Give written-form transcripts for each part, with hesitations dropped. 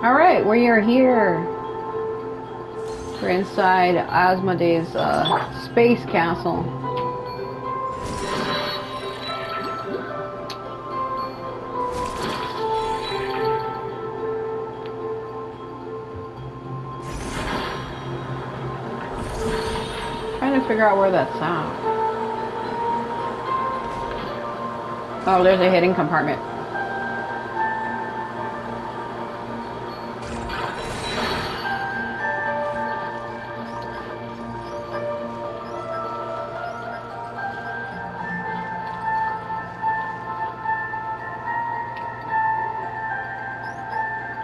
Alright, we are here. We're inside Asmodee's space castle. Trying to figure out where that's at. Oh, there's a hidden compartment.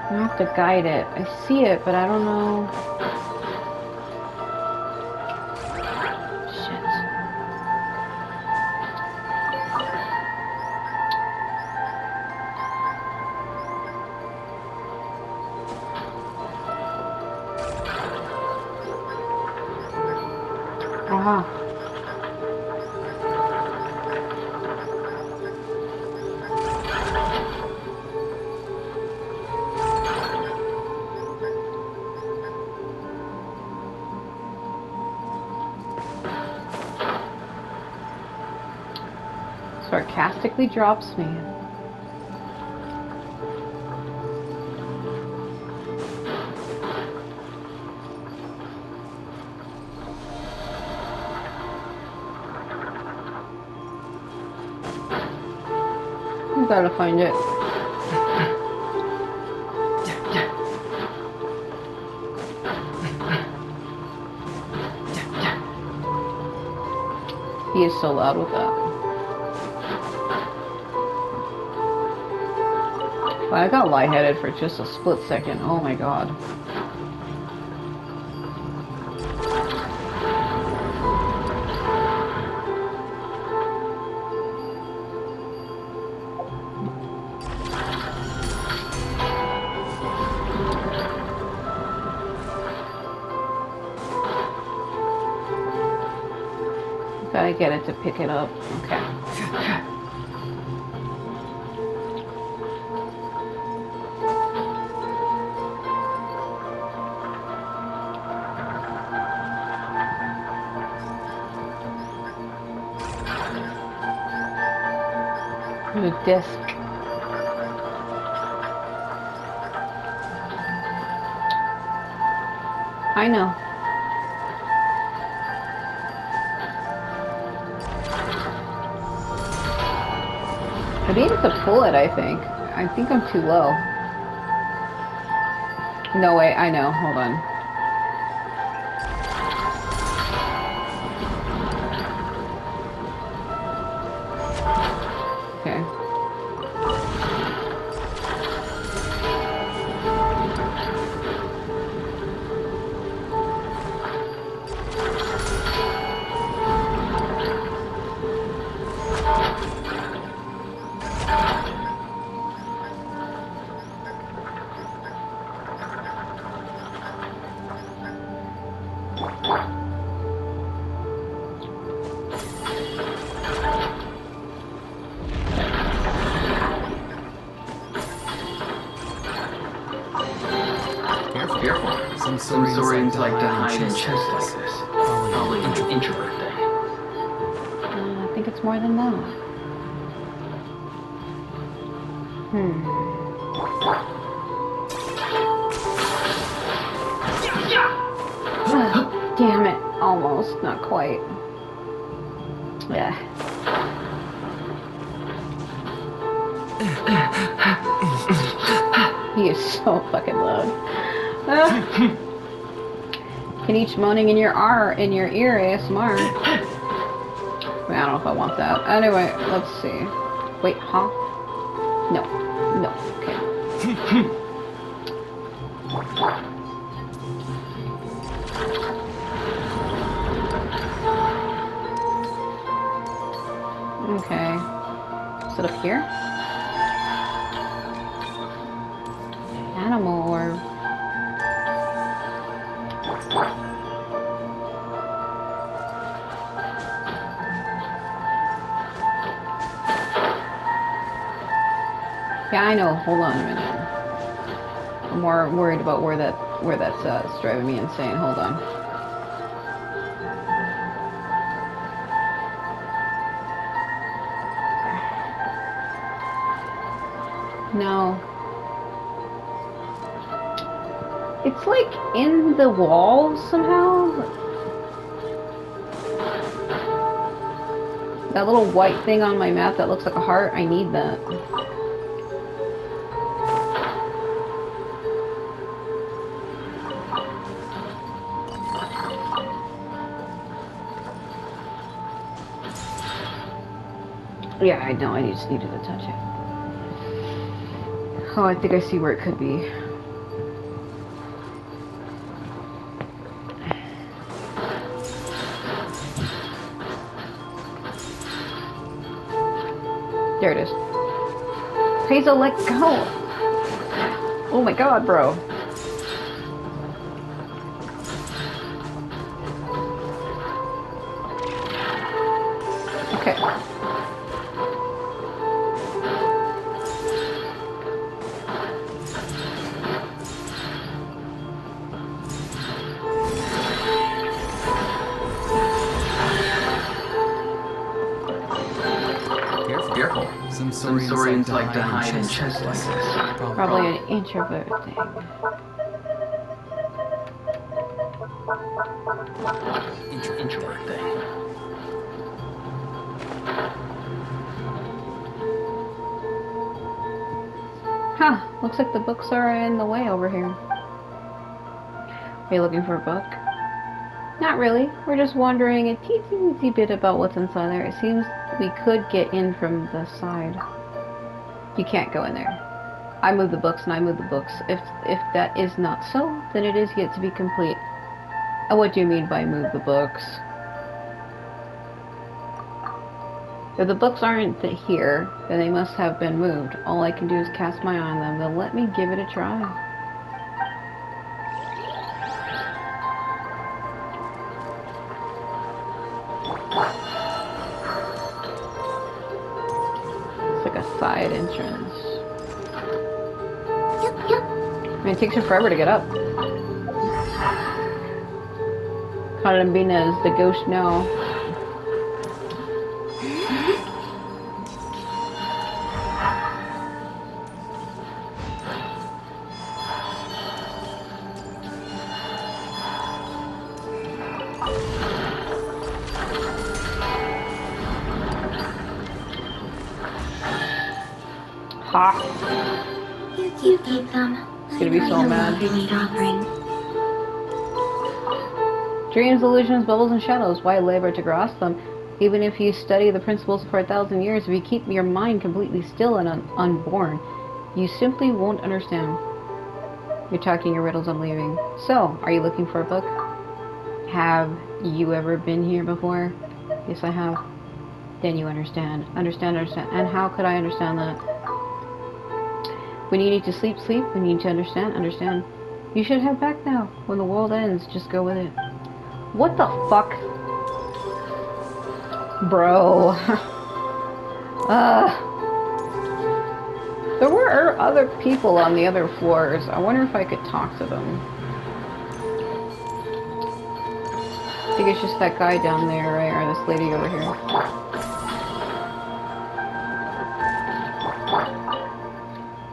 I have to guide it. I see it, but I don't know. Shit. Aha. Sarcastically drops me. I gotta find it. He is so loud with that. I got lightheaded for just a split second. Oh my god. Gotta get it to pick it up. Okay. The disc. I know. I needed to pull it, I think. I think I'm too low. No, wait, I know. Hold on. Okay. Some saurians like to hide in chests like this. Probably an introvert thing. I think it's more than that. Damn it. Almost. Not quite. Yeah. He is so fucking loud. Can each moaning in your ear ASMR. I don't know if I want that. Anyway, let's see. Wait, huh? No. No. Okay. Okay. Is it up here? Animal orb. Yeah, I know. Hold on a minute. I'm more worried about where that's it's driving me insane. Hold on. No. It's like in the walls somehow. That little white thing on my map that looks like a heart, I need that. Yeah, I know, I just needed to touch it. Oh, I think I see where it could be. There it is. Hazel, let go! Oh my god, bro. Okay. Careful. Some saurians like to hide in chests like this. Probably an introvert thing. Introvert thing. Huh, looks like the books are in the way over here. Are you looking for a book? Not really. We're just wondering a teensy bit about what's inside there. It seems we could get in from the side. You can't go in there. I moved the books and I moved the books. If that is not so, then it is yet to be complete. What do you mean by move the books? If the books aren't here, then they must have been moved. All I can do is cast my eye on them. Then let me give it a try. It's like a side entrance. I mean, it takes you forever to get up. Carabina's the ghost no. Ha! You gave them. It's gonna be so mad. Offering. Dreams, illusions, bubbles, and shadows. Why labor to grasp them? Even if you study the principles for 1,000 years, if you keep your mind completely still and unborn, you simply won't understand. You're talking your riddles, I'm leaving. So, are you looking for a book? Have you ever been here before? Yes, I have. Then you understand. Understand. And how could I understand that? When you need to sleep, sleep. When you need to understand. You should head back now. When the world ends, just go with it. What the fuck? Bro. There were other people on the other floors. I wonder if I could talk to them. I think it's just that guy down there, right? Or this lady over here.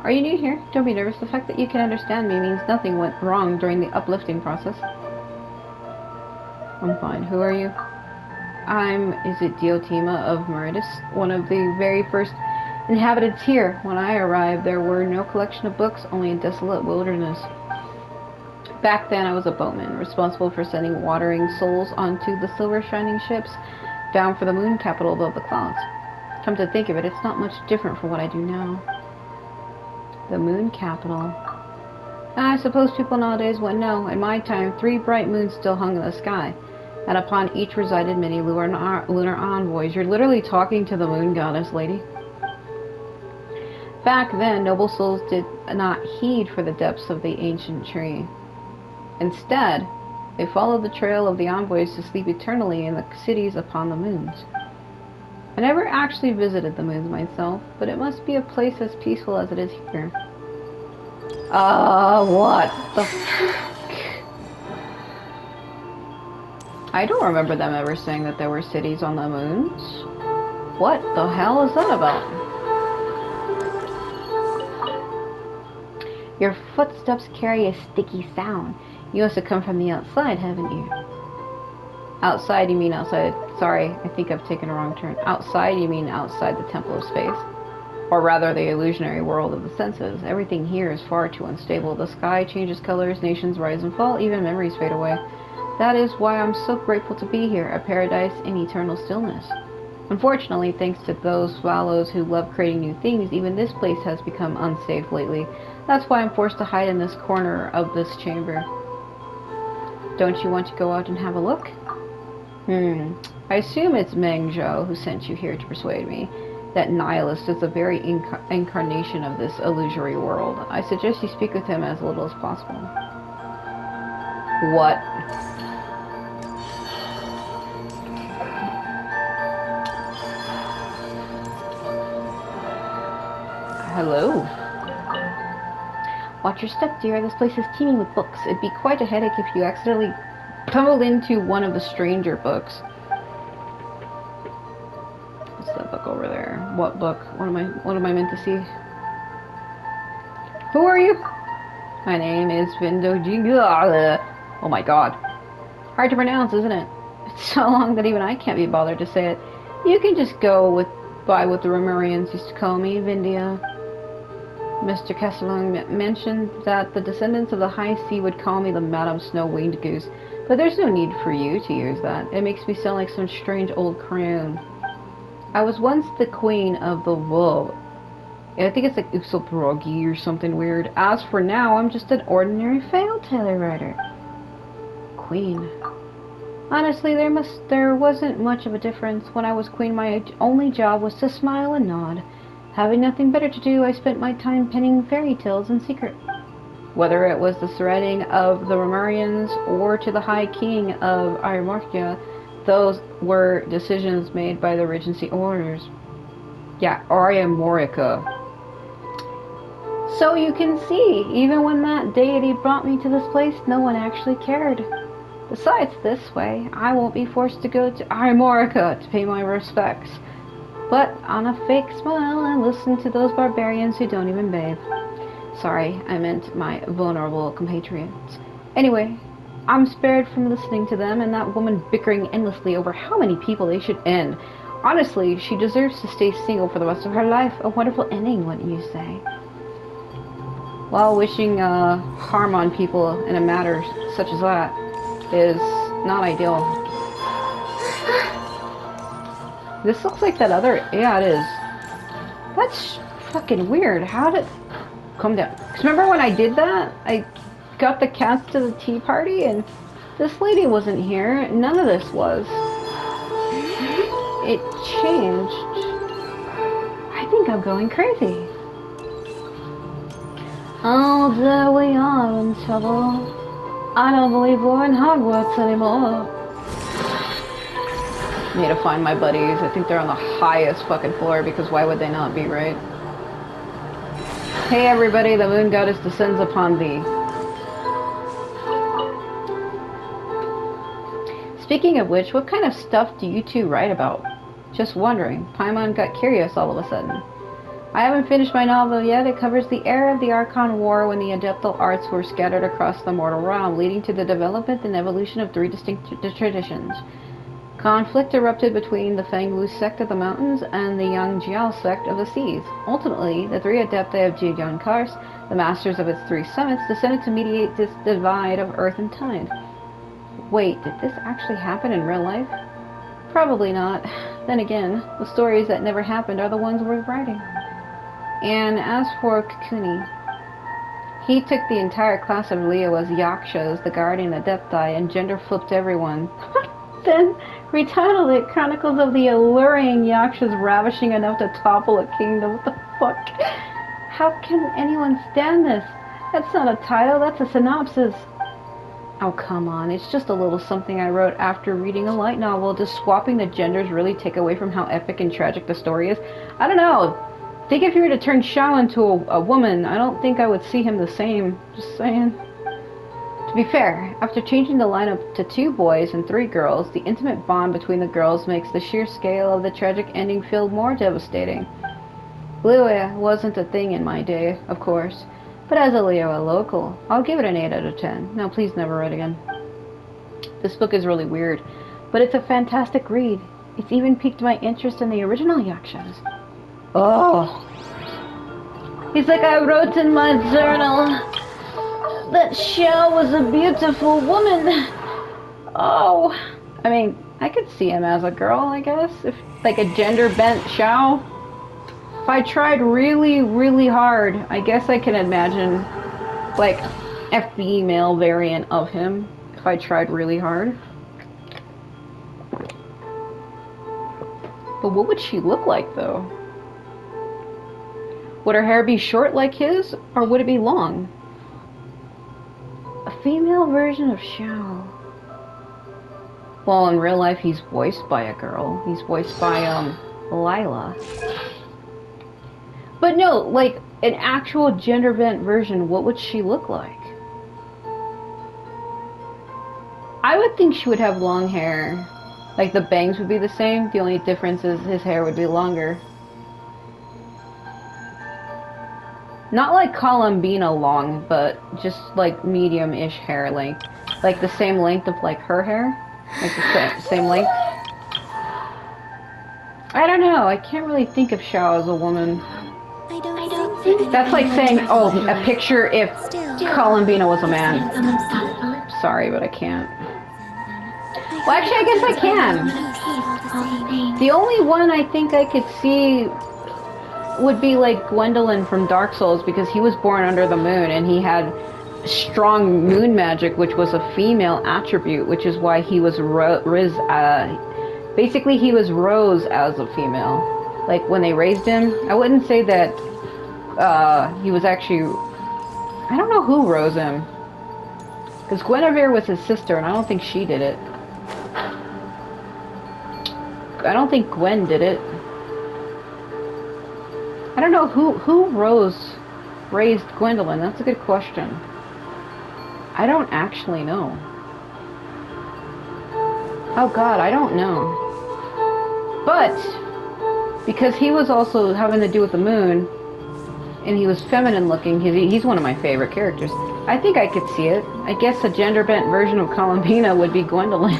Are you new here? Don't be nervous. The fact that you can understand me means nothing went wrong during the uplifting process. I'm fine. Who are you? Is it Diotima of Meritus? One of the very first inhabitants here. When I arrived, there were no collection of books, only a desolate wilderness. Back then, I was a boatman, responsible for sending wandering souls onto the silver shining ships, bound for the moon capital above the clouds. Come to think of it, it's not much different from what I do now. The moon capital. I suppose people nowadays wouldn't know. In my time, 3 bright moons still hung in the sky, and upon each resided many lunar envoys. You're literally talking to the moon goddess, lady. Back then, noble souls did not heed for the depths of the ancient tree. Instead, they followed the trail of the envoys to sleep eternally in the cities upon the moons. I never actually visited the moons myself, but it must be a place as peaceful as it is here. What the I don't remember them ever saying that there were cities on the moons. What the hell is that about? Your footsteps carry a sticky sound. You must have come from the outside, haven't you? Outside, you mean outside? Sorry, I think I've taken a wrong turn. Outside, you mean outside the Temple of Space? Or rather, the illusionary world of the senses. Everything here is far too unstable. The sky changes colors, nations rise and fall, even memories fade away. That is why I'm so grateful to be here, a paradise in eternal stillness. Unfortunately, thanks to those swallows who love creating new things, even this place has become unsafe lately. That's why I'm forced to hide in this corner of this chamber. Don't you want to go out and have a look? I assume it's Meng Zhou who sent you here to persuade me. That nihilist is the very incarnation of this illusory world. I suggest you speak with him as little as possible. What? Hello? Watch your step, dear. This place is teeming with books. It'd be quite a headache if you accidentally tumbled into one of the stranger books. What's that book over there? What book? What am I meant to see? Who are you? My name is Vindojiga. Oh my god. Hard to pronounce, isn't it? It's so long that even I can't be bothered to say it. You can just go by what the Romurians used to call me, Vindia. Mr. Castellon mentioned that the descendants of the High Sea would call me the Madam Snow-Winged Goose, but there's no need for you to use that. It makes me sound like some strange old croon. I was once the queen of the wool. I think it's like Uxoprogi or something weird. As for now, I'm just an ordinary tale writer. Queen. Honestly, there wasn't much of a difference. When I was queen, my only job was to smile and nod. Having nothing better to do, I spent my time penning fairy tales in secret. Whether it was the surrendering of the Romurians or to the High King of Iamorcia, those were decisions made by the Regency orders. Yeah, Iamorica. So you can see, even when that deity brought me to this place, no one actually cared. Besides, this way, I won't be forced to go to Iamorica to pay my respects, but on a fake smile and listen to those barbarians who don't even bathe. Sorry, I meant my vulnerable compatriots. Anyway, I'm spared from listening to them and that woman bickering endlessly over how many people they should end. Honestly, she deserves to stay single for the rest of her life. A wonderful ending, wouldn't you say? While wishing harm on people in a matter such as that is not ideal. This looks like that other... Yeah, it is. That's fucking weird. How did... Calm down. Because remember when I did that? I got the cats to the tea party and this lady wasn't here. None of this was. It changed. I think I'm going crazy. Oh, there we are in trouble. I don't believe we're in Hogwarts anymore. Need to find my buddies. I think they're on the highest fucking floor because why would they not be, right? Hey everybody, the moon goddess descends upon thee. Speaking of which, what kind of stuff do you two write about? Just wondering. Paimon got curious all of a sudden. I haven't finished my novel yet. It covers the era of the Archon War when the adeptal arts were scattered across the mortal realm, leading to the development and evolution of three distinct traditions. Conflict erupted between the Fanglu sect of the mountains and the Yang Jiao sect of the seas. Ultimately, the three adepti of Jiyan Kars, the masters of its three summits, descended to mediate this divide of earth and time. Wait, did this actually happen in real life? Probably not. Then again, the stories that never happened are the ones worth writing. And as for Kakuni, he took the entire class of Leo as Yakshas, the guardian adepti, and gender flipped everyone. Then retitled it Chronicles of the Alluring Yakshas Ravishing Enough to Topple a Kingdom. What the fuck? How can anyone stand this? That's not a title, that's a synopsis. Oh, come on. It's just a little something I wrote after reading a light novel. Does swapping the genders really take away from how epic and tragic the story is? I don't know. think if you were to turn Xiao into a woman, I don't think I would see him the same. Just saying. To be fair, after changing the lineup to 2 boys and 3 girls, the intimate bond between the girls makes the sheer scale of the tragic ending feel more devastating. Liyue wasn't a thing in my day, of course, but as a Liyue local, I'll give it an 8 out of 10. Now please never read again. This book is really weird, but it's a fantastic read. It's even piqued my interest in the original Yakshas. Oh. He's like, I wrote in my journal that Xiao was a beautiful woman. Oh. I mean, I could see him as a girl, I guess. If like a gender-bent Xiao. If I tried really, really hard, I guess I can imagine like a female variant of him. If I tried really hard. But what would she look like, though? Would her hair be short like his, or would it be long? A female version of Xiao. Well, in real life, he's voiced by a girl. He's voiced by, Lila. But no, like, an actual gender-bent version, what would she look like? I would think she would have long hair. Like, the bangs would be the same. The only difference is his hair would be longer. Not like Columbina long, but just like medium-ish hair length. Like the same length of like her hair. Like the same length. I don't know. I can't really think of Xiao as a woman. I don't think That's like saying, oh, a picture if Columbina was a man. Sorry, but I can't. Well, actually, I guess I can. The only one I think I could see would be like Gwendolyn from Dark Souls, because he was born under the moon and he had strong moon magic, which was a female attribute, which is why he was basically he was rose as a female. Like when they raised him, I wouldn't say that he was actually, I don't know who rose him, because Guinevere was his sister and I don't think she did it. I don't think Gwen did it. I don't know who raised Gwendolyn. That's a good question. I don't actually know. Oh god, I don't know. But because he was also having to do with the moon, and he was feminine looking, he's one of my favorite characters. I think I could see it. I guess a gender bent version of Columbina would be Gwendolyn.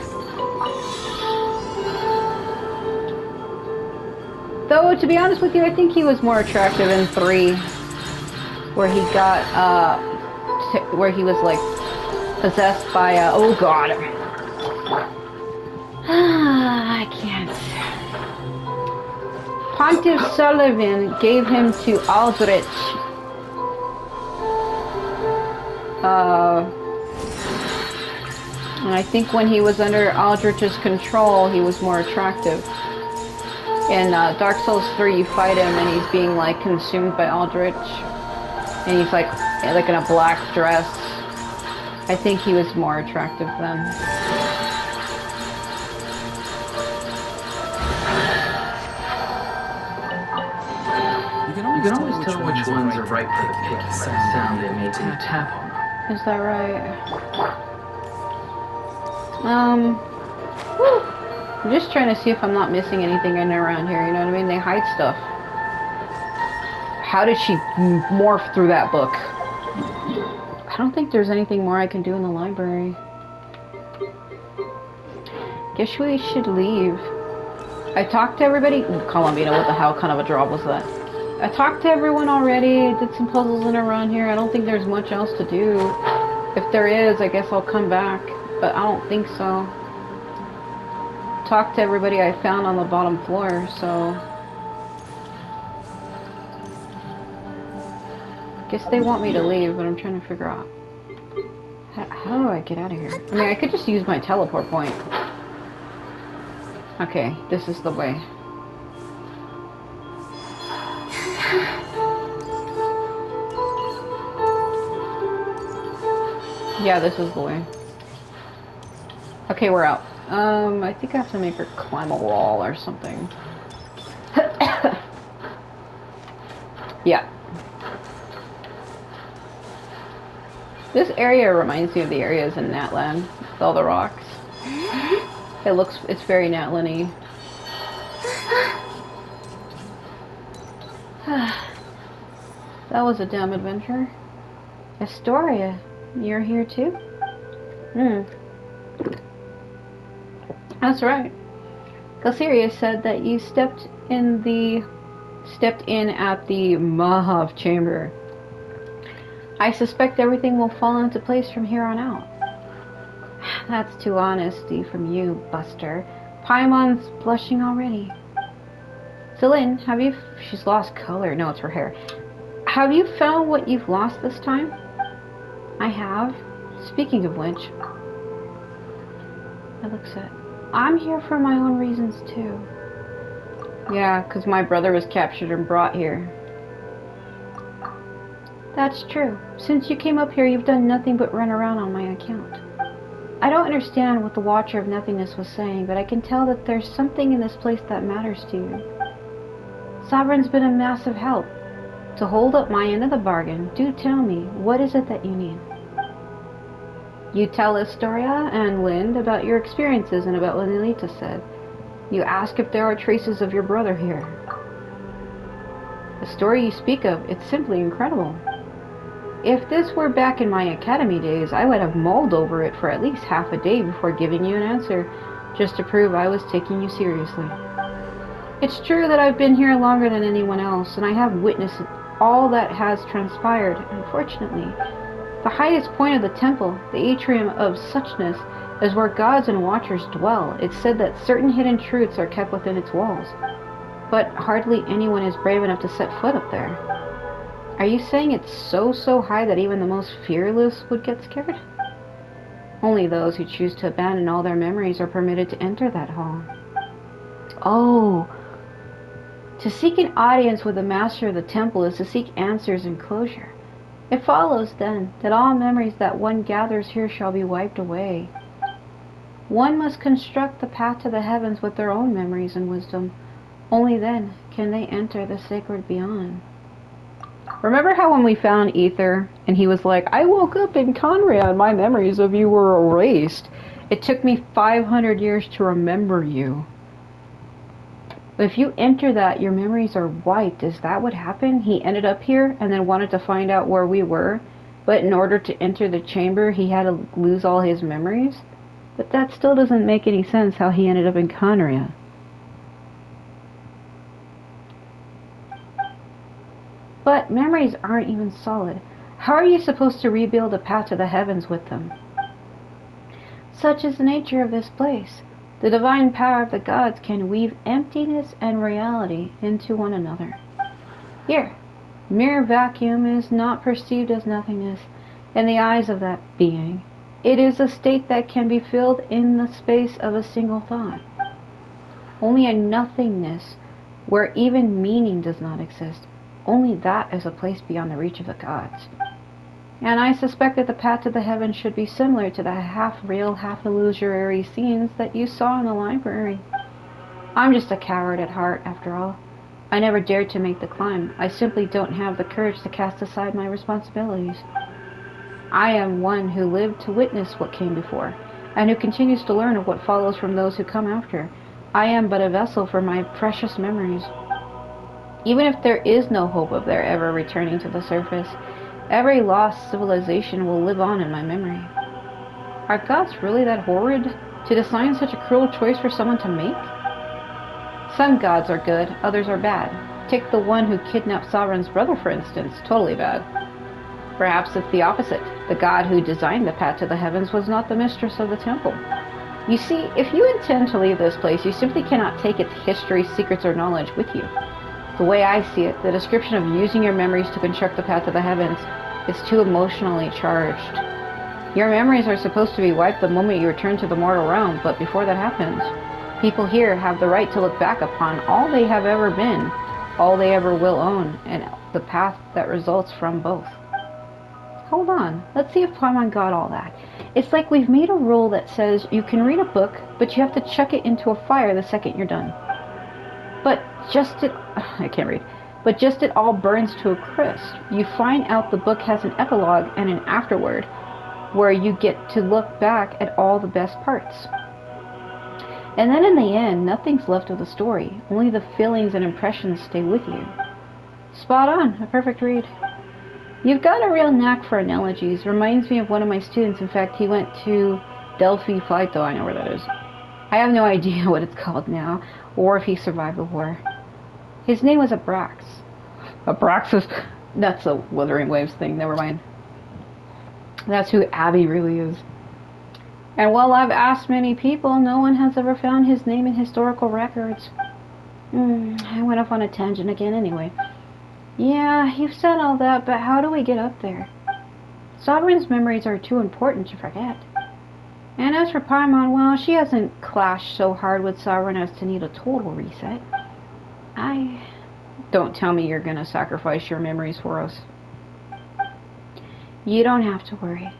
Though, to be honest with you, I think he was more attractive in 3, where he got, where he was, like, possessed by, oh god. I can't. Pontiff Sullivan gave him to Aldrich. And I think when he was under Aldrich's control, he was more attractive. In Dark Souls 3, you fight him and he's being like consumed by Aldrich, and he's like in a black dress. I think he was more attractive then. You can always tell which ones are right for the pick by the sound they make when you tap on them. Is that right? Whew. I'm just trying to see if I'm not missing anything in around here, you know what I mean? They hide stuff. How did she morph through that book? I don't think there's anything more I can do in the library. Guess we should leave. I talked to everybody. Ooh, Columbina, what the hell kind of a job was that? I talked to everyone already, did some puzzles in around here. I don't think there's much else to do. If there is, I guess I'll come back, but I don't think so. Talked to everybody I found on the bottom floor, so guess they want me to leave, but I'm trying to figure out how do I get out of here? I mean, I could just use my teleport point. Okay, this is the way. Yeah, this is the way. Okay, we're out. I think I have to make her climb a wall or something. Yeah. This area reminds me of the areas in Natlan with all the rocks. It's very Natlan-y. That was a damn adventure. Istoria, you're here too? Hmm. That's right. Galceria said that you stepped in at the Mahav chamber. I suspect everything will fall into place from here on out. That's too honesty from you, Buster. Paimon's blushing already. Celine, have you... She's lost color. No, it's her hair. Have you found what you've lost this time? I have. Speaking of which... I look sad. I'm here for my own reasons, too. Yeah, because my brother was captured and brought here. That's true. Since you came up here, you've done nothing but run around on my account. I don't understand what the Watcher of Nothingness was saying, but I can tell that there's something in this place that matters to you. Sovereign's been a massive help. To hold up my end of the bargain, do tell me, what is it that you need? You tell Istoria and Lind about your experiences and about what Nilita said. You ask if there are traces of your brother here. The story you speak of, it's simply incredible. If this were back in my academy days, I would have mulled over it for at least half a day before giving you an answer, just to prove I was taking you seriously. It's true that I've been here longer than anyone else, and I have witnessed all that has transpired. Unfortunately, the highest point of the temple, the atrium of suchness, is where gods and watchers dwell. It's said that certain hidden truths are kept within its walls, but hardly anyone is brave enough to set foot up there. Are you saying it's so high that even the most fearless would get scared? Only those who choose to abandon all their memories are permitted to enter that hall. Oh, to seek an audience with the master of the temple is to seek answers and closure. It follows, then, that all memories that one gathers here shall be wiped away. One must construct the path to the heavens with their own memories and wisdom. Only then can they enter the sacred beyond. Remember how when we found Ether, and he was like, I woke up in Conria and my memories of you were erased. It took me 500 years to remember you. But if you enter that, your memories are wiped. Is that what happened? He ended up here and then wanted to find out where we were, but in order to enter the chamber, he had to lose all his memories? But that still doesn't make any sense how he ended up in Conria. But memories aren't even solid. How are you supposed to rebuild a path to the heavens with them? Such is the nature of this place. The divine power of the gods can weave emptiness and reality into one another. Here, mere vacuum is not perceived as nothingness in the eyes of that being. It is a state that can be filled in the space of a single thought. Only a nothingness where even meaning does not exist. Only that is a place beyond the reach of the gods. And I suspect that the path to the heavens should be similar to the half-real, half-illusory scenes that you saw in the library. I'm just a coward at heart, after all. I never dared to make the climb. I simply don't have the courage to cast aside my responsibilities. I am one who lived to witness what came before, and who continues to learn of what follows from those who come after. I am but a vessel for my precious memories. Even if there is no hope of their ever returning to the surface, every lost civilization will live on in my memory. Are gods really that horrid to design such a cruel choice for someone to make? Some gods are good, others are bad. Take the one who kidnapped Sovereign's brother, for instance. Totally bad. Perhaps it's the opposite. The god who designed the path to the heavens was not the mistress of the temple. You see, if you intend to leave this place, you simply cannot take its history, secrets, or knowledge with you. The way I see it, the description of using your memories to construct the path to the heavens is too emotionally charged. Your memories are supposed to be wiped the moment you return to the mortal realm, but before that happens, people here have the right to look back upon all they have ever been, all they ever will own, and the path that results from both. Hold on, let's see if Paimon got all that. It's like we've made a rule that says you can read a book, but you have to chuck it into a fire the second you're done. But I can't read. But just it all burns to a crisp. You find out the book has an epilogue and an afterword, where you get to look back at all the best parts. And then in the end, nothing's left of the story. Only the feelings and impressions stay with you. Spot on. A perfect read. You've got a real knack for analogies. Reminds me of one of my students. In fact, he went to Delphi Flight, though I know where that is. I have no idea what it's called now, or if he survived the war. His name was Abrax. Abraxas? That's a Wuthering Waves thing. Never mind. That's who Abby really is. And while I've asked many people, no one has ever found his name in historical records. I went off on a tangent again anyway. Yeah, you've said all that, but how do we get up there? Sovereign's memories are too important to forget. And as for Paimon, well, she hasn't clashed so hard with Sovereign as to need a total reset. Don't tell me you're gonna sacrifice your memories for us. You don't have to worry.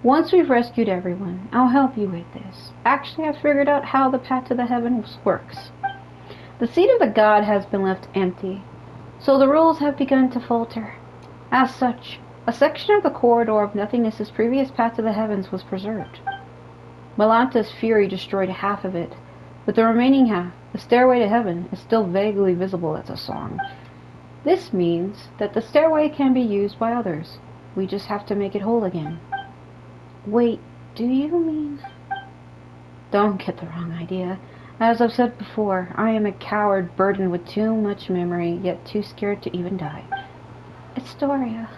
Once we've rescued everyone, I'll help you with this. Actually, I've figured out how the path to the heavens works. The seat of the god has been left empty, so the rules have begun to falter. As such, a section of the corridor of nothingness's previous path to the heavens was preserved. Melanta's fury destroyed half of it, but the remaining half, the stairway to heaven, is still vaguely visible as a song. This means that the stairway can be used by others. We just have to make it whole again. Wait, do you mean... Don't get the wrong idea. As I've said before, I am a coward burdened with too much memory, yet too scared to even die. Istoria.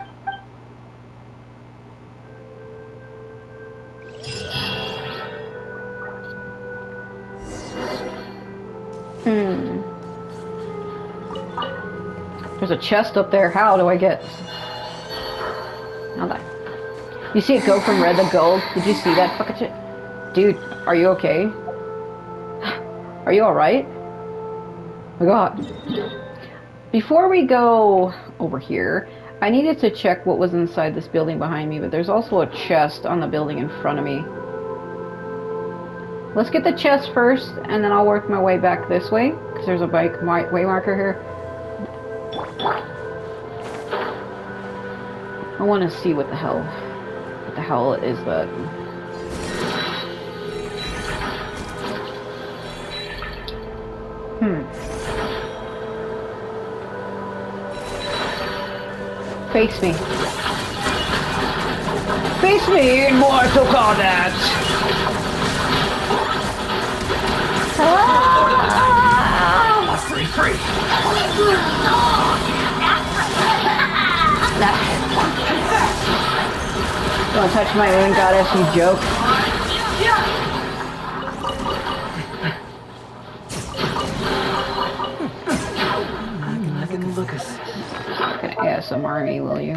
There's a chest up there. How do I get... I'll die. You see it go from red to gold? Did you see that fucking shit? Dude, are you okay? Are you alright? Oh my god. Before we go over here, I needed to check what was inside this building behind me, but there's also a chest on the building in front of me. Let's get the chest first, and then I'll work my way back this way, because there's a way marker here. I want to see what the hell is that? Face me. Face me in Mortal Kombat! Free, free! Don't touch my moon goddess, you joke. I can look at this. Gonna ASMR me, will you?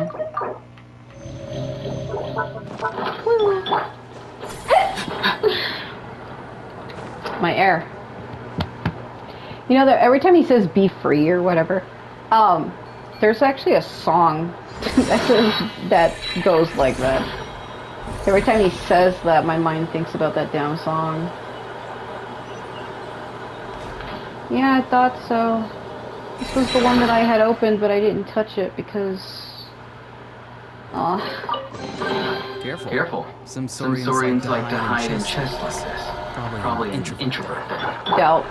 My air. You know that every time he says "be free" or whatever, there's actually a song that goes like that. Every time he says that, my mind thinks about that damn song. Yeah, I thought so. This was the one that I had opened, but I didn't touch it because... Careful. Careful. Some saurians like to hide in chests like this. Probably an introvert. Doubt.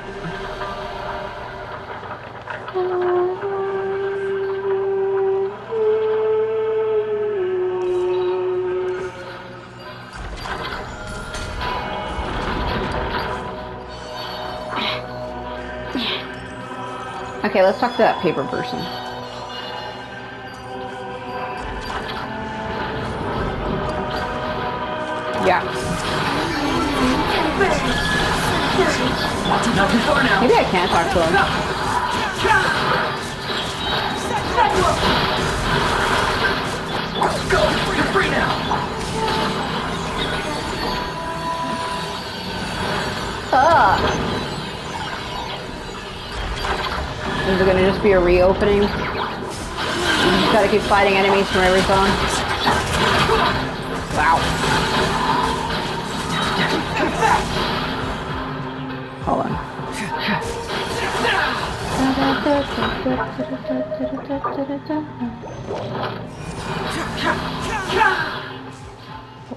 Okay, let's talk to that paper person. Yeah. Not too far now. Maybe I can talk to him. Go! You're free now! Is it gonna just be a reopening? You just gotta keep fighting enemies from every song. Wow. Hold on.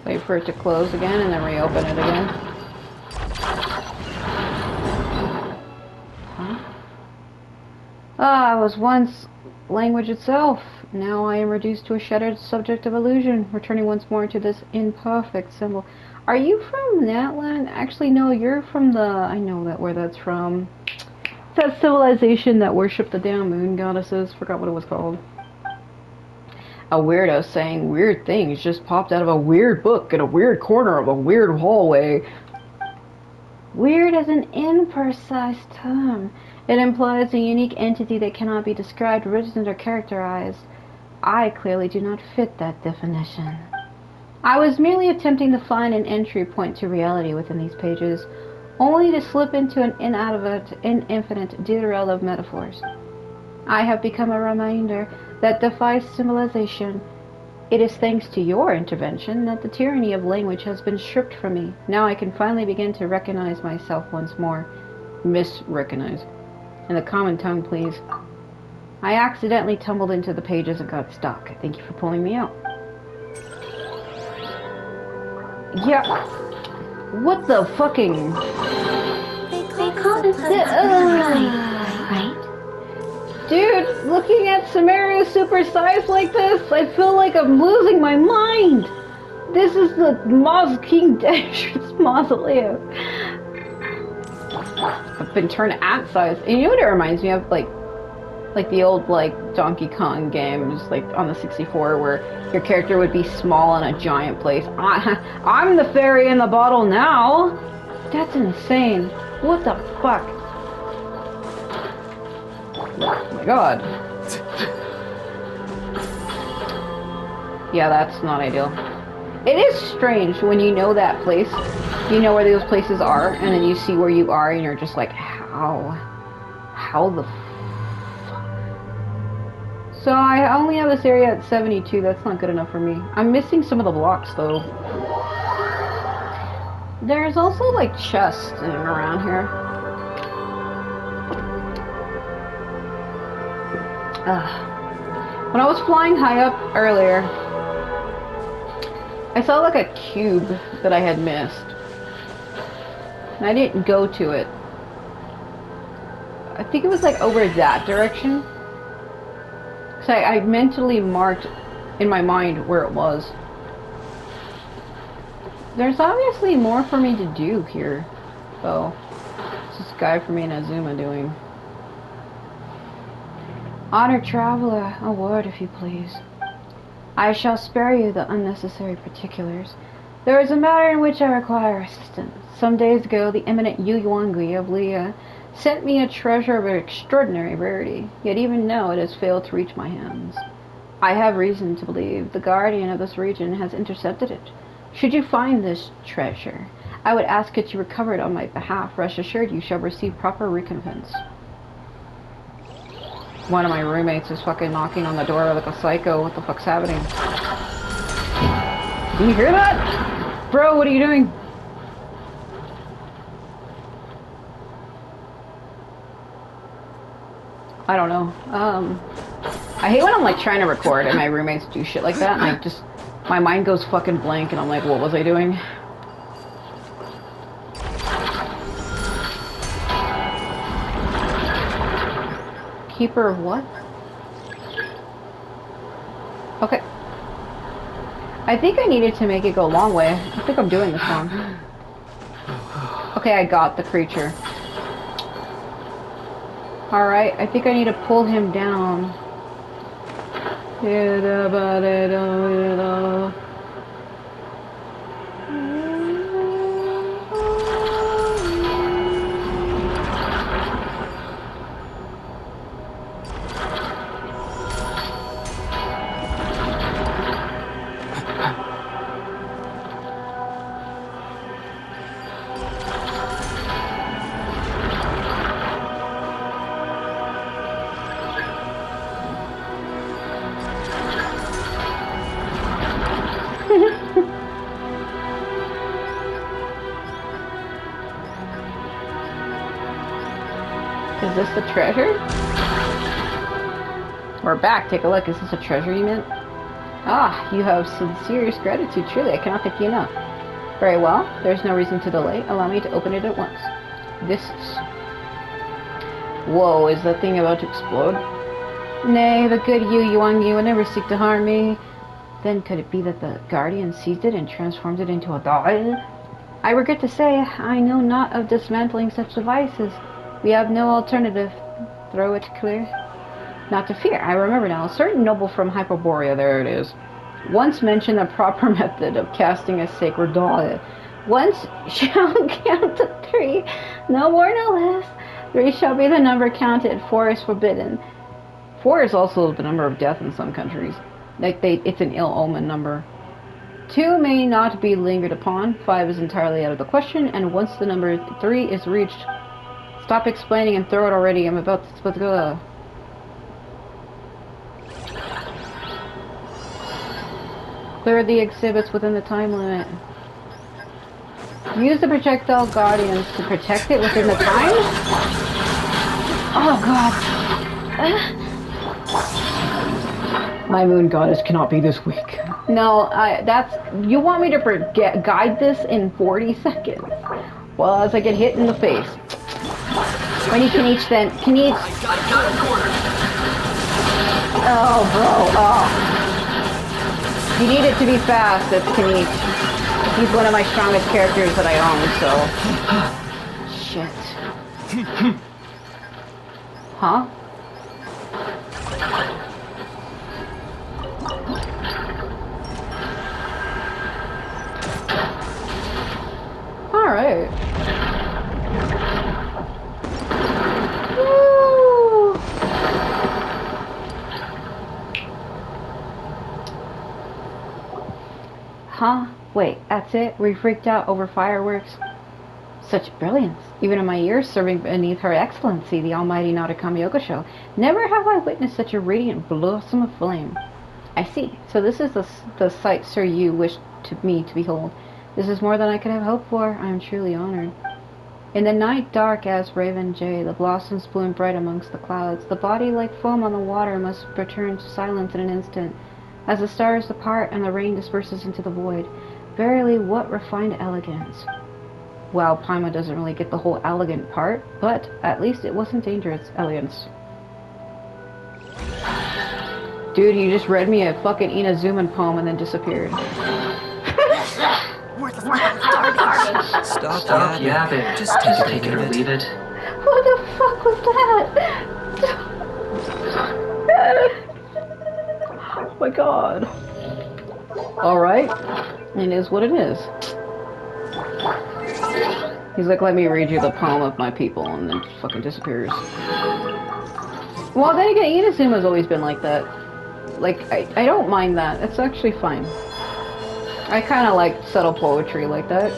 Wait for it to close again and then reopen it again. Huh? Ah, I was once language itself. Now I am reduced to a shattered subject of illusion, returning once more to this imperfect symbol. Are you from that land? Actually, no, you're from the... I know that where that's from. It's that civilization that worshipped the damn moon goddesses. Forgot what it was called. A weirdo saying weird things just popped out of a weird book in a weird corner of a weird hallway. Weird is an imprecise term. It implies a unique entity that cannot be described, written, or characterized. I clearly do not fit that definition. I was merely attempting to find an entry point to reality within these pages, only to slip into an infinite derail of metaphors. I have become a reminder that defies symbolization. It is thanks to your intervention that the tyranny of language has been stripped from me. Now I can finally begin to recognize myself once more. Misrecognize. In the common tongue, please. I accidentally tumbled into the pages and got stuck. Thank you for pulling me out. Yeah. What the fucking... They call this right? Dude, looking at Samaria supersized like this, I feel like I'm losing my mind. This is the King Dash's mausoleum. I've been turned at size. And you know what it reminds me of? Like the old Donkey Kong games, like on the 64, where your character would be small in a giant place. I'm the fairy in the bottle now. That's insane. What the fuck? Oh my god. Yeah, that's not ideal. It is strange when you know that place, you know where those places are, and then you see where you are, and you're just like, how? How the So I only have this area at 72, that's not good enough for me. I'm missing some of the blocks, though. There's also, like, chests in and around here. When I was flying high up earlier, I saw like a cube that I had missed. And I didn't go to it. I think it was like over that direction. Because I mentally marked in my mind where it was. There's obviously more for me to do here, though. What's this guy from Inazuma doing? Honored traveler, a word if you please. I shall spare you the unnecessary particulars. There is a matter in which I require assistance. Some days ago, the eminent Yu Yuangui of Leah sent me a treasure of extraordinary rarity, yet even now it has failed to reach my hands. I have reason to believe the guardian of this region has intercepted it. Should you find this treasure, I would ask that you recover it on my behalf. Rest assured you shall receive proper recompense. One of my roommates is fucking knocking on the door like a psycho. What the fuck's happening? Do you hear that? Bro, what are you doing? I don't know. I hate when I'm like trying to record and my roommates do shit like that and my mind goes fucking blank and I'm like, what was I doing? Keeper of what? Okay. I think I needed to make it go a long way. I think I'm doing this wrong. Okay, I got the creature. Alright, I think I need to pull him down. this the treasure? We're back. Take a look. Is this a treasure you meant? Ah, you have sincerest gratitude. Truly, I cannot thank you enough. Very well. There's no reason to delay. Allow me to open it at once. This is... Whoa, is that thing about to explode? Nay, the good Yuan would never seek to harm me. Then could it be that the Guardian seized it and transformed it into a doll? I regret to say, I know not of dismantling such devices. We have no alternative. Throw it clear. Not to fear, I remember now. A certain noble from Hyperborea, there it is, once mentioned a proper method of casting a sacred doll. Once shall count to 3, no more, no less. 3 shall be the number counted, 4 is forbidden. 4 is also the number of death in some countries. It's an ill omen number. 2 may not be lingered upon, 5 is entirely out of the question, and once the number 3 is reached, stop explaining and throw it already. I'm about to go. Clear the exhibits within the time limit. Use the projectile guardians to protect it within the time? Oh god. My moon goddess cannot be this weak. No, you want me to guide this in 40 seconds? Well, as I get hit in the face. When you can each then, Oh, bro, oh. You need it to be fast, that's Kaniche. He's one of my strongest characters that I own, so... Shit. Huh? Alright. Woo! Huh? Wait, that's it? We freaked out over fireworks? Such brilliance. Even in my years serving beneath Her Excellency, the Almighty Nauticam Yokosho, never have I witnessed such a radiant blossom of flame. I see. So this is the sight, sir, you wished me to behold. This is more than I could have hoped for. I am truly honored. In the night dark as raven jay, the blossoms bloom bright amongst the clouds. The body like foam on the water must return to silence in an instant, as the stars depart and the rain disperses into the void. Verily, what refined elegance. Well, Paimon doesn't really get the whole elegant part, but at least it wasn't dangerous elegance. Dude, you just read me a fucking Inazuman poem and then disappeared. Stop yapping. Just take it or leave it. What the fuck was that? Oh my god. Alright. It is what it is. He's like, let me read you the poem of my people, and then just fucking disappears. Well, then again, Inazuma's always been like that. Like, I don't mind that. It's actually fine. I kind of like subtle poetry like that.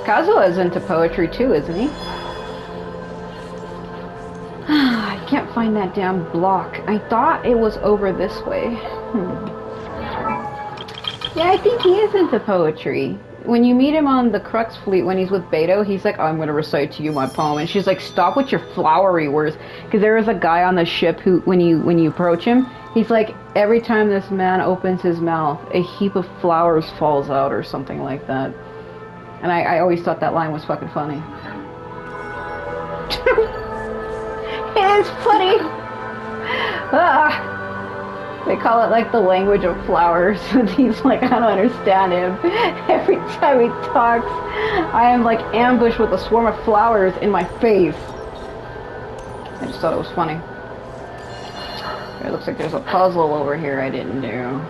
Kazuha is into poetry too, isn't he? I can't find that damn block. I thought it was over this way. Yeah, I think he is into poetry. When you meet him on the Crux fleet when he's with Beto, he's like, oh, I'm gonna recite to you my poem, and she's like, stop with your flowery words, because there is a guy on the ship who, when you approach him, he's like, every time this man opens his mouth, a heap of flowers falls out, or something like that. And I always thought that line was fucking funny. It is funny! Ah. They call it like the language of flowers. And he's like, I don't understand him. Every time he talks, I am like ambushed with a swarm of flowers in my face. I just thought it was funny. It looks like there's a puzzle over here I didn't do.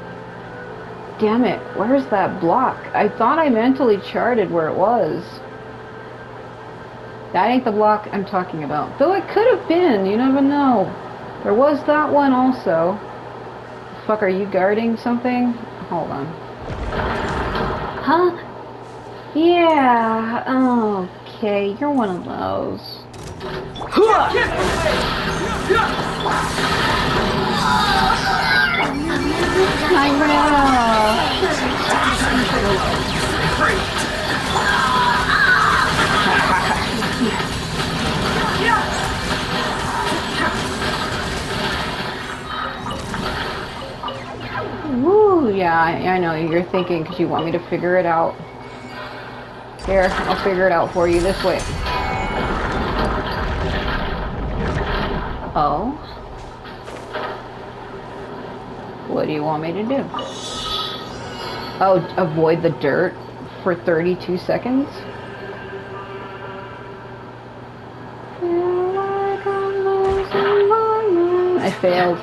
Damn it, where's that block? I thought I mentally charted where it was. That ain't the block I'm talking about. Though it could have been, you never know. There was that one also. Fuck, are you guarding something? Hold on. Huh? Yeah, okay, you're one of those. I know. I know. You're thinking because you want me to figure it out. Here, I'll figure it out for you this way. Oh? What do you want me to do? Oh, avoid the dirt for 32 seconds? I failed.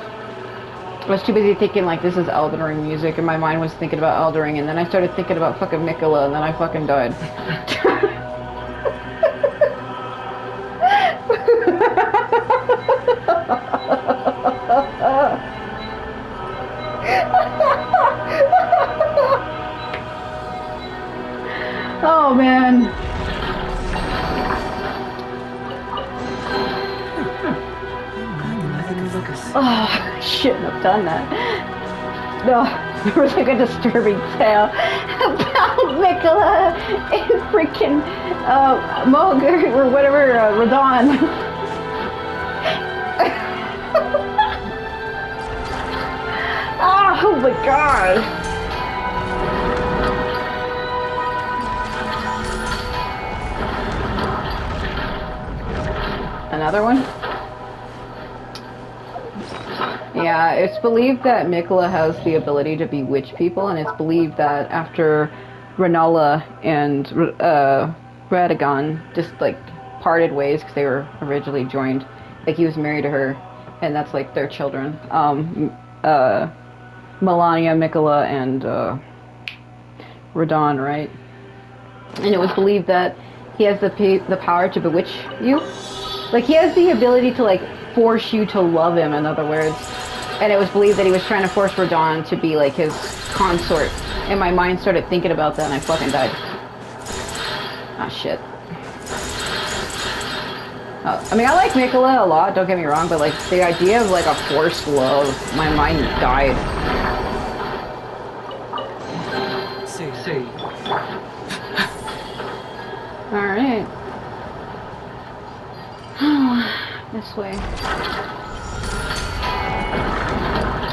I was too busy thinking like this is Elden Ring music, and my mind was thinking about Elden Ring, and then I started thinking about fucking Mikola, and then I fucking died. Oh man. Oh, I shouldn't have done that. No, there was like a disturbing tale about Mikola and freaking Moger or whatever, Radon. Oh my god. Another one? Yeah, it's believed that Mikola has the ability to bewitch people, and it's believed that after Renala and Radagon just like parted ways because they were originally joined, like he was married to her, and that's like their children. Melania, Mikola, and Radon, right? And it was believed that he has the power to bewitch you. Like, he has the ability to, like, force you to love him, in other words. And it was believed that he was trying to force Radon to be, like, his consort. And my mind started thinking about that, and I fucking died. Ah, shit. I mean, I like Mikola a lot, don't get me wrong, but, like, the idea of, like, a forced love, my mind died. See. Alright. This way.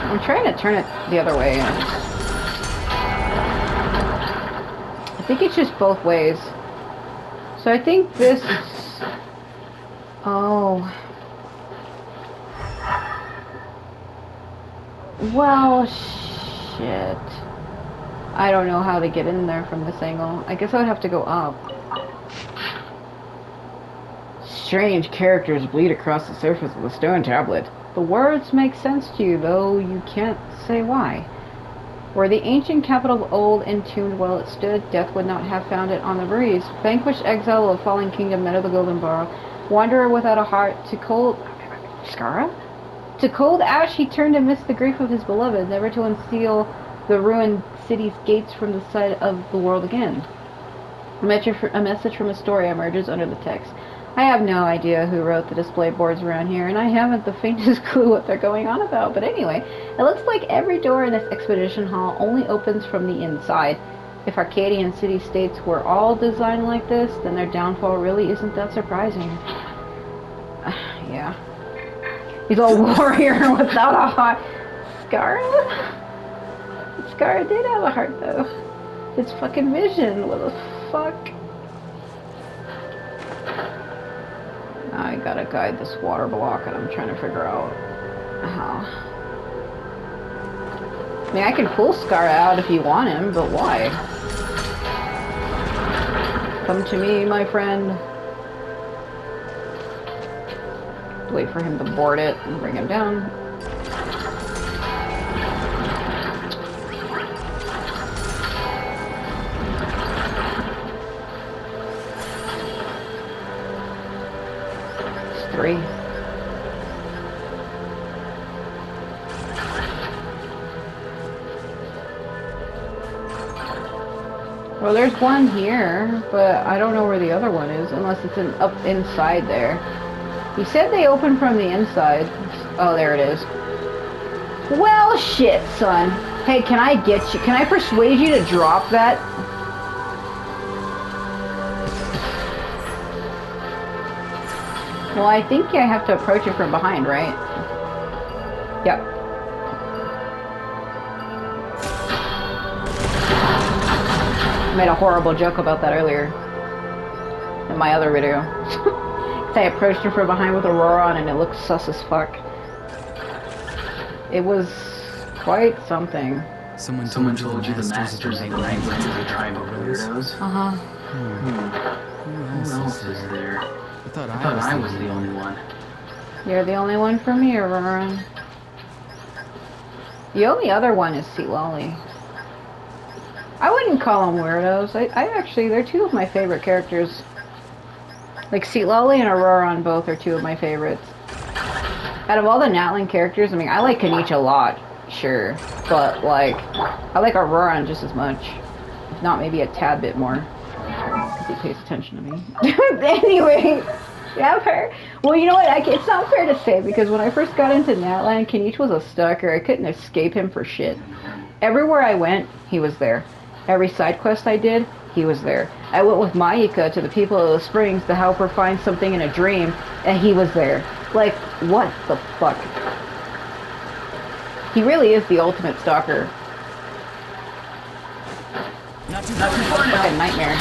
I'm trying to turn it the other way. I think it's just both ways. So I think this... Oh. Well, shit. I don't know how to get in there from this angle. I guess I would have to go up. Strange characters bleed across the surface of the stone tablet. The words make sense to you, though you can't say why. Were the ancient capital of old entombed while it stood, death would not have found it on the breeze. Vanquished exile of fallen kingdom, men of the golden bar, wanderer without a heart, to cold... Skara? To cold ash he turned amidst the grief of his beloved, never to unseal the ruined city's gates from the sight of the world again. A message from Istoria emerges under the text. I have no idea who wrote the display boards around here, and I haven't the faintest clue what they're going on about. But anyway, it looks like every door in this expedition hall only opens from the inside. If Arcadian city-states were all designed like this, then their downfall really isn't that surprising. Yeah. He's a warrior without a heart. Skara? Skara did have a heart, though. It's fucking vision. What the fuck? I gotta guide this water block, and I'm trying to figure out how. I mean, I can pull Skara out if you want him, but why? Come to me, my friend. Wait for him to board it and bring him down. It's 3. Well, there's one here, but I don't know where the other one is, unless it's up inside there. He said they open from the inside. Oh, there it is. Well, shit, son. Hey, can I get you? Can I persuade you to drop that? Well, I think I have to approach it from behind, right? Yep. made a horrible joke about that earlier in my other video. I approached him from behind with Aurora on and it looked sus as fuck. It was quite something. Someone told you the masters of the night went to the tribe of weirdos? Uh-huh. Who else is there? I thought I was the only one. You're the only one for me, Aurora. The only other one is Sea Lolly. I wouldn't call them weirdos. I actually, they're two of my favorite characters. Like, Sea Lolly and Auroron both are two of my favorites. Out of all the Natlan characters, I mean, I like Kanichi a lot, sure. But, like, I like Auroron just as much. If not, maybe a tad bit more. Because he pays attention to me. Anyway, yeah, fair. Well, you know what? It's not fair to say, because when I first got into Natlan, Kanichi was a stalker. I couldn't escape him for shit. Everywhere I went, he was there. Every side quest I did, he was there. I went with Maika to the people of the springs to help her find something in a dream, and he was there. Like, what the fuck? He really is the ultimate stalker. Not too far Like a nightmare.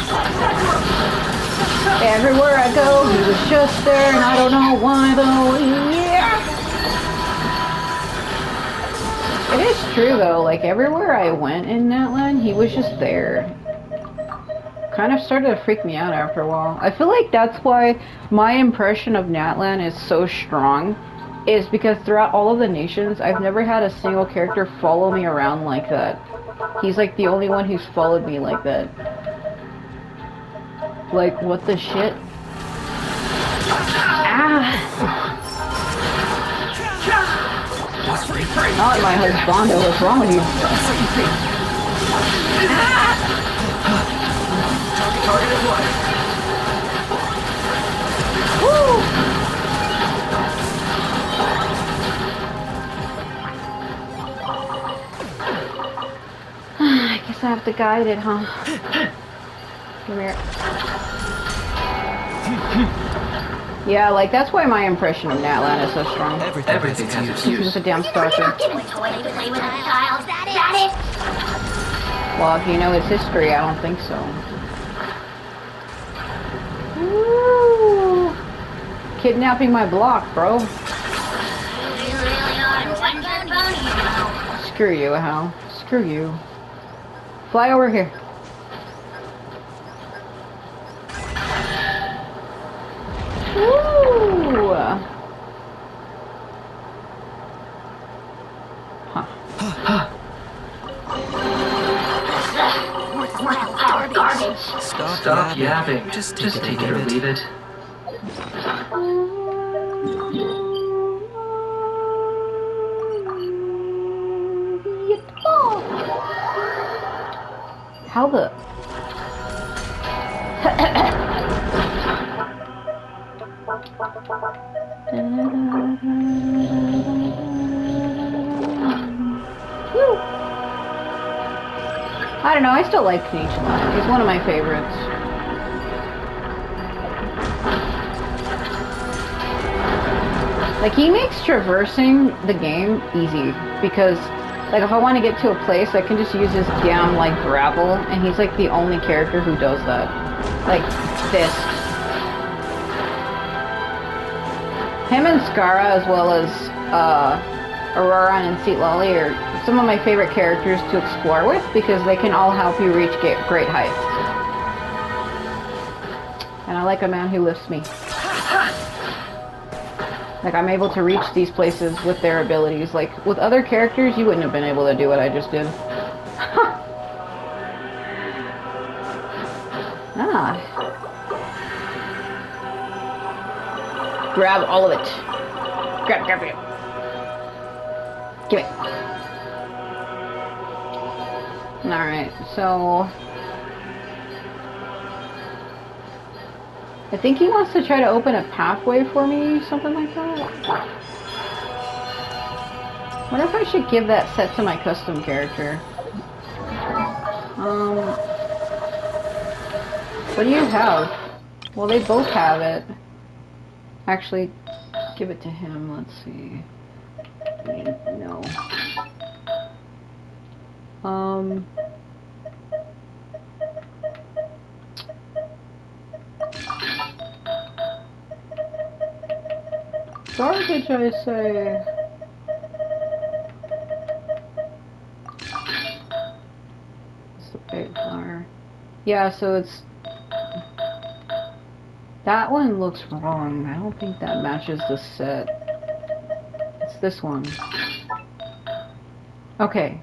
Everywhere I go, he was just there, and I don't know why though. Yeah. It is true though, like everywhere I went in Natlan, he was just there. Kind of started to freak me out after a while. I feel like that's why my impression of Natlan is so strong, is because throughout all of the nations, I've never had a single character follow me around like that. He's like the only one who's followed me like that. Like, what the shit? Ah! Not my husbando, what's wrong with you? Target is what? Woo! I guess I have to guide it, huh? Come here. Yeah, like, that's why my impression of Natlan is so strong. Everything has its use. He's a damn stalker. Well, if you know his history, I don't think so. Woo! Kidnapping my block, bro. Screw you, Hal. Screw you. Fly over here. Woo! Huh. Stop yapping. Just take it or leave it. How the... I don't know, I still like Kanichi a lot. He's one of my favorites. Like, he makes traversing the game easy, because, like, if I want to get to a place, I can just use his damn, like, gravel, and he's, like, the only character who does that. Like, this. Him and Skara, as well as, Auroron and Sea Lolly are some of my favorite characters to explore with, because they can all help you reach great heights. And I like a man who lifts me. Like, I'm able to reach these places with their abilities. Like, with other characters, you wouldn't have been able to do what I just did. Ah. Grab all of it. Grab it. Give it. Alright, so... I think he wants to try to open a pathway for me, something like that. Wonder if I should give that set to my custom character. What do you have? Well, they both have it. Actually, give it to him, let's see. No. Garbage, I say. It's the big flower. Yeah, so it's... That one looks wrong. I don't think that matches the set. It's this one. Okay.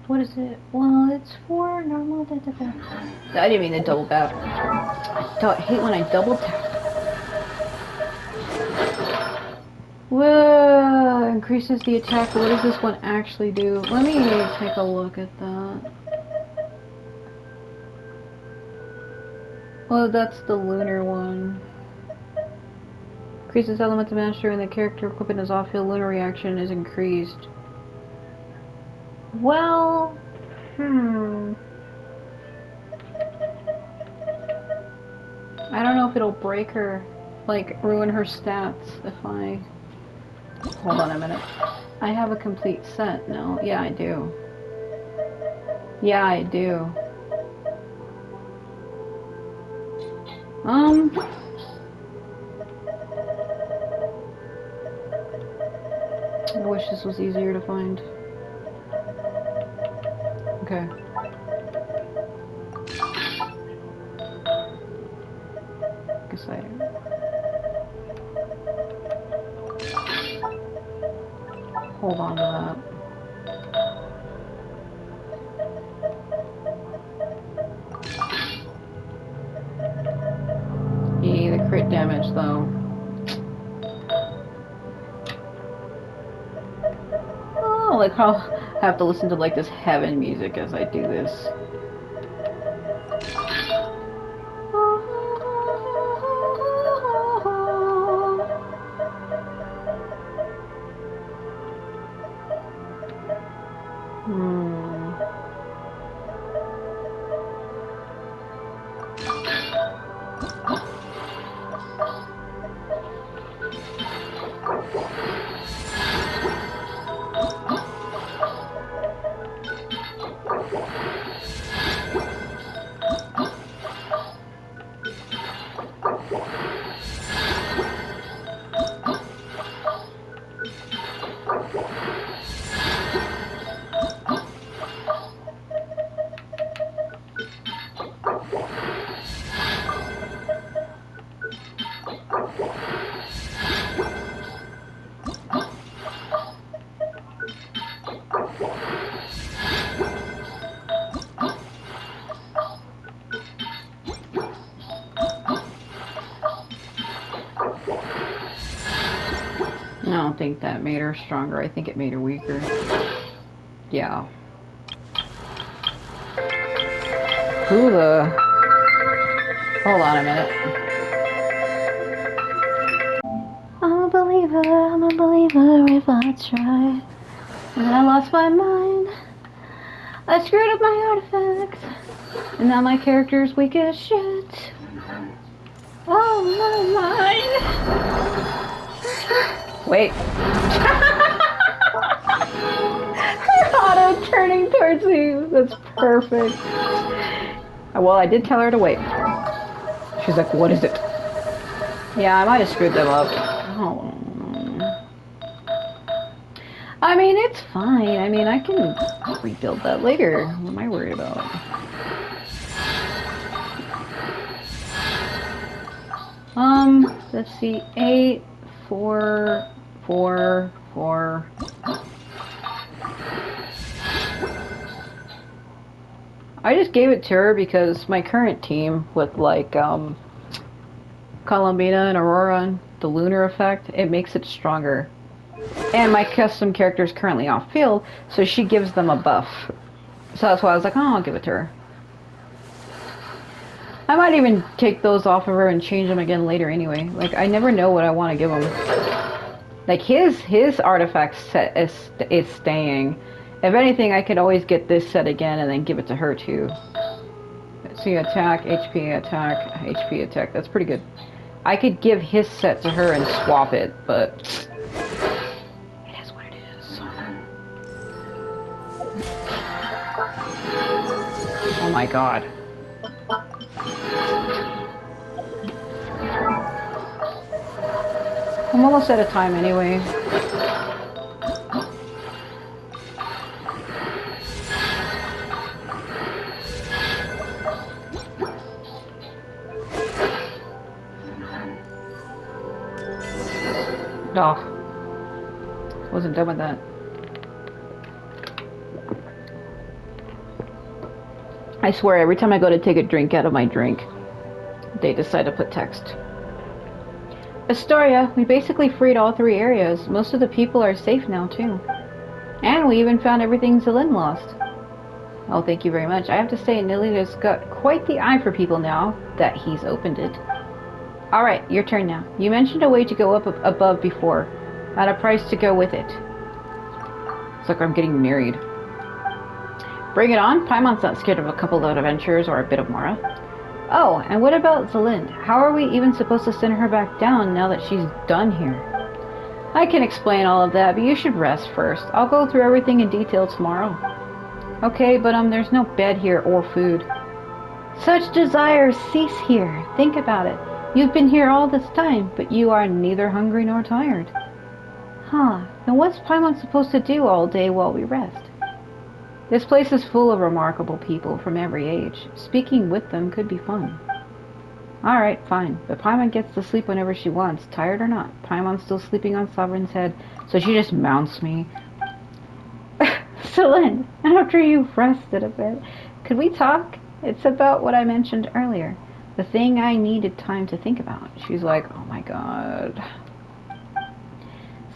What is it? Well, it's for normal. I didn't mean to double tap. I hate when I double tap. Whoa! Increases the attack. What does this one actually do? Let me take a look at that. Oh, that's the lunar one. Increases element of master and the character equipment is off-field. Lunar reaction is increased. Well, I don't know if it'll break her, like ruin her stats if I... Hold on a minute. I have a complete set now. Yeah, I do. Yeah, I do. I wish this was easier to find. Okay. Guess I... Hold on to that. Yeah, the crit damage though. Oh, like how I have to listen to like this heaven music as I do this. I don't think that made her stronger. I think it made her weaker. Yeah. Who the... Hold on a minute. I'm a believer if I try. And then I lost my mind. I screwed up my artifacts. And now my character's weak as shit. Oh my mind. Wait. Her auto turning towards me. That's perfect. Well, I did tell her to wait. She's like, what is it? Yeah, I might have screwed them up. Oh. I mean, it's fine. I mean, I can rebuild that later. What am I worried about? Let's see. 8, 4, 4, 4. I just gave it to her because my current team with like Columbina and Aurora and the lunar effect, it makes it stronger. And my custom character is currently off field, so she gives them a buff. So that's why I was like, oh, I'll give it to her. I might even take those off of her and change them again later anyway. Like, I never know what I want to give him. Like, his artifact set is staying. If anything, I could always get this set again and then give it to her too. See, attack, HP, attack, HP, attack. That's pretty good. I could give his set to her and swap it, but it is what it is. Oh my god. I'm almost out of time anyway. Oh, wasn't done with that. I swear, every time I go to take a drink out of my drink, they decide to put text. Istoria, we basically freed all 3 areas. Most of the people are safe now, too. And we even found everything Zelin lost. Oh, thank you very much. I have to say, Nilida's got quite the eye for people now that he's opened it. Alright, your turn now. You mentioned a way to go up above before. At a price to go with it. It's like I'm getting married. Bring it on. Paimon's not scared of a couple of adventures or a bit of Mara. Oh, and what about Zelind? How are we even supposed to send her back down now that she's done here? I can explain all of that, but you should rest first. I'll go through everything in detail tomorrow. Okay, but there's no bed here or food. Such desires cease here. Think about it. You've been here all this time, but you are neither hungry nor tired. Huh, then what's Paimon supposed to do all day while we rest? This place is full of remarkable people from every age. Speaking with them could be fun. Alright, fine, but Paimon gets to sleep whenever she wants, tired or not. Paimon's still sleeping on Sovereign's head, so she just mounts me. Celine, after you've rested a bit, could we talk? It's about what I mentioned earlier. The thing I needed time to think about. She's like, oh my god.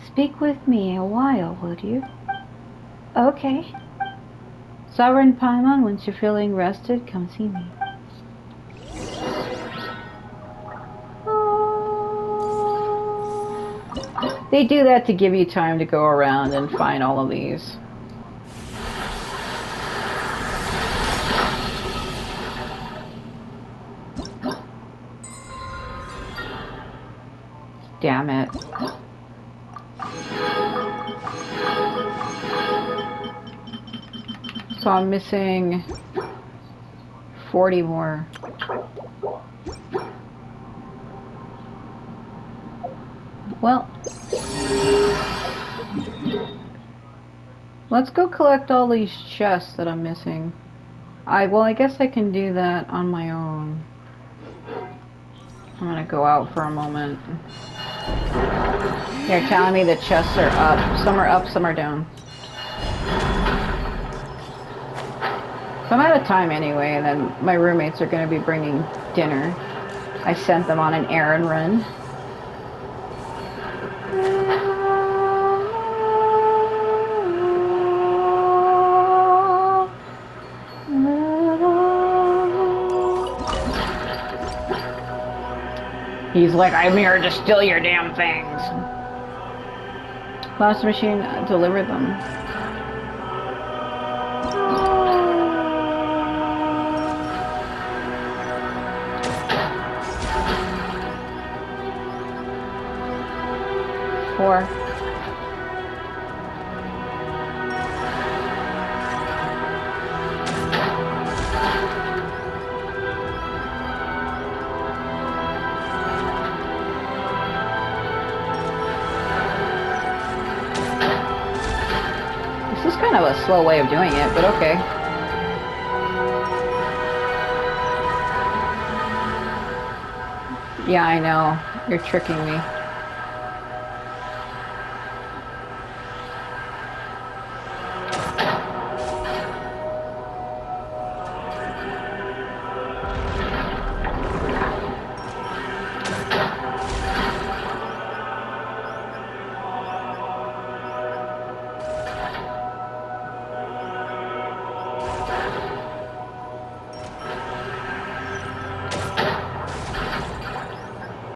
Speak with me a while, would you? Okay. Sovereign Paimon, once you're feeling rested, come see me. They do that to give you time to go around and find all of these. Damn it. So I'm missing 40 more. Well, let's go collect all these chests that I'm missing. Well, I guess I can do that on my own. I'm gonna go out for a moment. They're telling me the chests are up, some are down. So I'm out of time anyway, and then my roommates are going to be bringing dinner. I sent them on an errand run. He's like, I'm here to steal your damn things. Last machine delivered them. Four. This is kind of a slow way of doing it, but okay. Yeah, I know. You're tricking me.